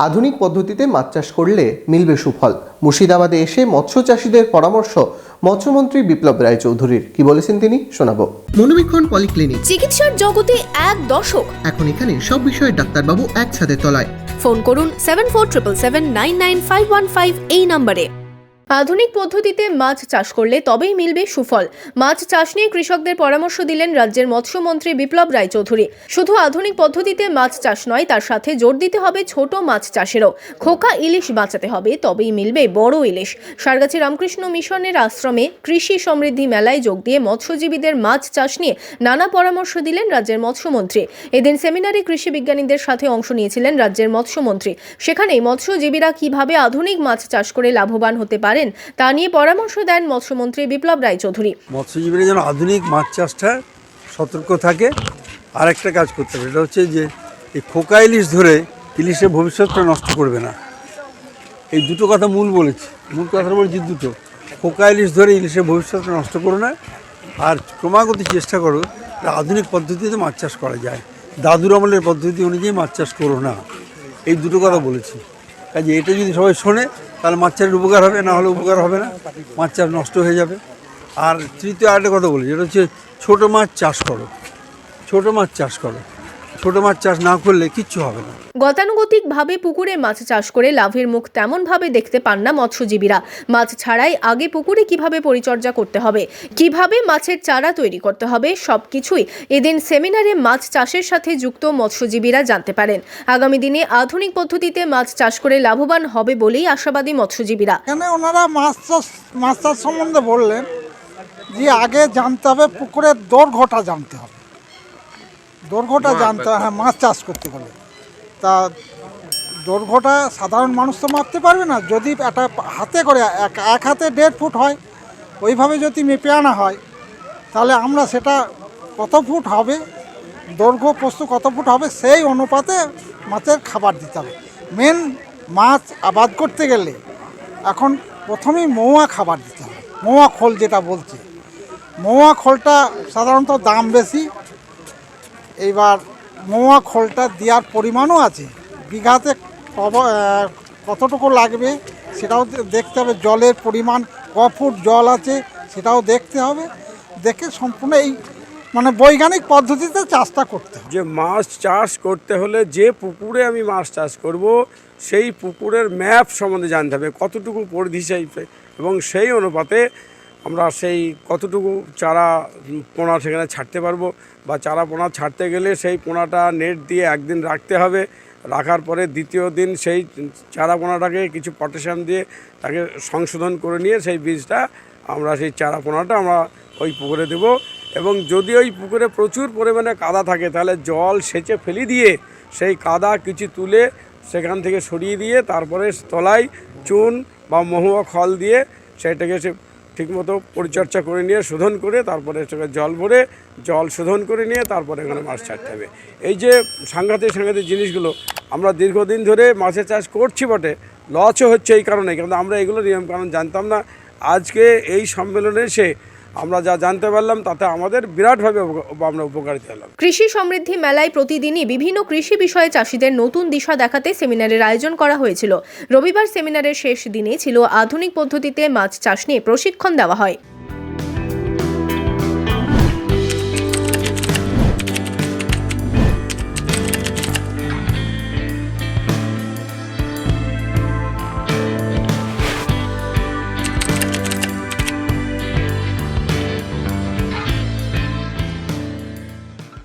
আধুনিক পদ্ধতিতে মাছ চাষ করলে মিলবে সুফল। মুর্শিদাবাদে এসে মৎস্য চাষীদের পরামর্শ মৎস্যমন্ত্রী বিপ্লব রায়চৌধুরীর। কি বলেছেন তিনি, শোনাবো। মনোবীক্ষণ পলিক্লিনিক, চিকিৎসার জগতে এক দশক। এখন এখানে সব বিষয়ে ডাক্তারবাবু এক ছাদের তলায়। ফোন করুন 7477799515 এই নম্বরে। আধুনিক পদ্ধতিতে মাছ চাষ করলে তবেই মিলবে সুফল। মাছ চাষ নিয়ে কৃষকদের পরামর্শ দিলেন রাজ্যের মৎস্যমন্ত্রী বিপ্লব রায়চৌধুরী। শুধু আধুনিক পদ্ধতিতে মাছ চাষ নয়, তার সাথে জোর দিতে হবে ছোট মাছ চাষেরও। খোকা ইলিশ বাঁচাতে হবে, তবেই মিলবে বড় ইলিশ। সারগাছি রামকৃষ্ণ মিশনের আশ্রমে কৃষি সমৃদ্ধি মেলায় যোগ দিয়ে মৎস্যজীবীদের মাছ চাষ নিয়ে নানা পরামর্শ দিলেন রাজ্যের মৎস্যমন্ত্রী। এদিন সেমিনারে কৃষি বিজ্ঞানীদের সাথে অংশ নিয়েছিলেন রাজ্যের মৎস্যমন্ত্রী। সেখানেই মৎস্যজীবীরা কিভাবে আধুনিক মাছ চাষ করে লাভবান হতে পারেন তা নিয়ে পরামর্শ দেন মৎস্যমন্ত্রী বিপ্লব রায়চৌধুরী। মৎস্যজীবীরা যেন আধুনিক মাছ চাষটা সতর্ক থাকে। আর একটা কাজ করতে হবে, এটা হচ্ছে যে এই খোকা ইলিশ ধরে ইলিশের ভবিষ্যৎটা নষ্ট করবে না। এই দুটো কথা মূল কথা বলছি দুটো। খোকা ইলিশ ধরে ইলিশের ভবিষ্যৎটা নষ্ট করো না, আর ক্রমাগত চেষ্টা করো আধুনিক পদ্ধতিতে মাছ চাষ করা যায়। দাদুর আমলের পদ্ধতি অনুযায়ী মাছ চাষ করো না, এই দুটো কথা বলেছি। কাজে এটা যদি সবাই শোনে তাহলে মাছ চাষের উপকার হবে, না হলে উপকার হবে না, মাছ চাষ নষ্ট হয়ে যাবে। আর তৃতীয় আরেকটা কথা বলি, যেটা হচ্ছে ছোটো মাছ চাষ করো, ছোটো মাছ চাষ করো। ছোটো মাছ চাষ না করলে কিচ্ছু হবে না। গতানুগতিকভাবে পুকুরে মাছ চাষ করে লাভের মুখ তেমনভাবে দেখতে পান না মৎস্যজীবীরা। মাছ ছাড়াই আগে পুকুরে কিভাবে পরিচর্যা করতে হবে, কিভাবে মাছের চারা তৈরি করতে হবে, সবকিছুই এদিন সেমিনারে মাছ চাষের সাথে যুক্ত মৎস্যজীবীরা জানতে পারেন। আগামী দিনে আধুনিক পদ্ধতিতে মাছ চাষ করে লাভবান হবে বলেই আশাবাদী মৎস্যজীবীরা। এখানে ওনারা মাছ চাষ সম্বন্ধে বললেন যে আগে জানতে হবে পুকুরের দৈর্ঘ্যটা জানতে হবে, দৈর্ঘ্যটা জানতে হবে। হ্যাঁ, মাছ চাষ করতে গেলে তা দৈর্ঘ্যটা সাধারণ মানুষ তো মাপতে পারবে না। যদি একটা হাতে করে এক হাতে 1.5 ফুট হয়, ওইভাবে যদি মেপে আনা হয় তাহলে আমরা সেটা কত ফুট হবে, দৈর্ঘ্য প্রস্থ কত ফুট হবে, সেই অনুপাতে মাছের খাবার দিতে হবে। মেন মাছ আবাদ করতে গেলে এখন প্রথমেই মৌয়া খাবার দিতে হবে। মৌয়া খোল যেটা বলছে, মৌয়া খোলটা সাধারণত দাম বেশি। এইবার মৌয়া খোলটা দেওয়ার পরিমাণও আছে, বিঘাতে কতটুকু লাগবে সেটাও দেখতে হবে। জলের পরিমাণ ক ফুট জল আছে সেটাও দেখতে হবে। দেখে সম্পূর্ণ এই বৈজ্ঞানিক পদ্ধতিতে চাষটা করতে হবে। যে মাছ চাষ করতে হলে যে পুকুরে আমি মাছ চাষ করব সেই পুকুরের ম্যাপ সম্বন্ধে জানতে হবে, কতটুকু পরিধি হিসাবে, এবং সেই অনুপাতে আমরা সেই কতটুকু চারা পোনা সেখানে ছাড়তে পারবো। বা চারা পোনা ছাড়তে গেলে সেই পোনাটা নেট দিয়ে একদিন রাখতে হবে, রাখার পরে দ্বিতীয় দিন সেই চারা পোনাটাকে কিছু পটাশিয়াম দিয়ে তাকে সংশোধন করে নিয়ে সেই বীজটা আমরা সেই চারা পোনাটা আমরা ওই পুকুরে দেবো। এবং যদি ওই পুকুরে প্রচুর পরিমাণে কাদা থাকে তাহলে জল সেচে ফেলে দিয়ে সেই কাদা কিছু তুলে সেখান থেকে সরিয়ে দিয়ে তারপরে তলায় চুন বা মহুয়া খল দিয়ে সেটাকে সে ঠিকমতো পরিচর্যা করে নিয়ে শোধন করে তারপরে সেটাকে জল ভরে জল শোধন করে নিয়ে তারপরে এখানে মাছ ছাড়তে হবে। এই যে সাংঘাতিক জিনিসগুলো আমরা দীর্ঘদিন ধরে মাছের চাষ করছি বটে, লসও হচ্ছে এই কারণে, কিন্তু আমরা এগুলো নিয়মকানুন জানতাম না। আজকে এই সম্মেলনে এসে আমরা যা জানতে পারলাম তাতে আমাদের বিরাটভাবে আমরা উপকারিত হলাম। কৃষি সমৃদ্ধি মেলায় প্রতিদিনই বিভিন্ন কৃষি বিষয়ে চাষিদের নতুন দিশা দেখাতে সেমিনারের আয়োজন করা হয়েছিল। রবিবার সেমিনারের শেষ দিনে ছিল আধুনিক পদ্ধতিতে মাছ চাষ নিয়ে প্রশিক্ষণ দেওয়া হয়।